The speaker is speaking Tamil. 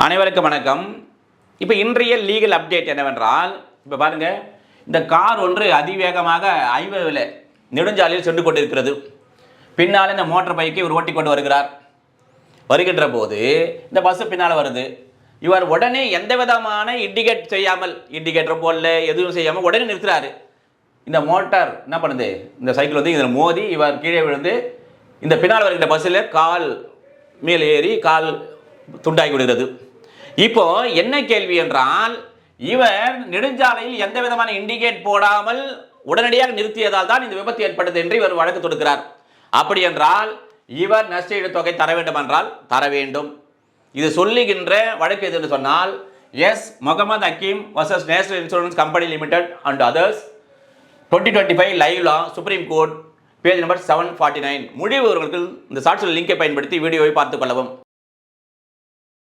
அனைவருக்கும் வணக்கம். இப்போ இன்றைய லீகல் அப்டேட் என்னவென்றால், இப்போ பாருங்கள், இந்த கார் ஒன்று அதிவேகமாக ஹைவேவில் நெடுஞ்சாலையில் சென்று கொண்டிருக்கிறது. பின்னால் இந்த மோட்டார் பைக்கை இவர் ஓட்டி கொண்டு வருகின்ற போது இந்த பஸ்ஸு பின்னால் வருது. இவர் உடனே எந்த விதமான இண்டிகேட் செய்யாமல், இண்டிகேட்டர் போடல, எதுவும் செய்யாமல் உடனே நிறுத்துறாரு. இந்த மோட்டார் என்ன பண்ணுது, இந்த சைக்கிள் வந்து இதில் மோதி இவர் கீழே விழுந்து இந்த பின்னால் வருகின்ற பஸ்ஸில் கால் மேல் ஏறி கால் துண்டாகி விடுகிறது. இப்போ என்ன கேள்வி என்றால், இவர் நெடுஞ்சாலையில் எந்த விதமான இண்டிகேட் போடாமல் உடனடியாக நிறுத்தியதால் தான் இந்த விபத்து ஏற்பட்டது என்று இவர் வழக்கு தொடுக்கிறார். அப்படி என்றால் இவர் நஷ்டஈடு தொகை தர வேண்டும் என்றால் தர வேண்டும். இது சொல்லுகின்ற வழக்கு எது என்று சொன்னால், S Mohammed Hakeem versus National Insurance Company Limited and others 2025 Live Law Supreme Court page number 749. முடிவு விவரங்களுக்கு இந்த சாட்சியில் லிங்கை பயன்படுத்தி வீடியோவை பார்த்துக் கொள்ளவும்.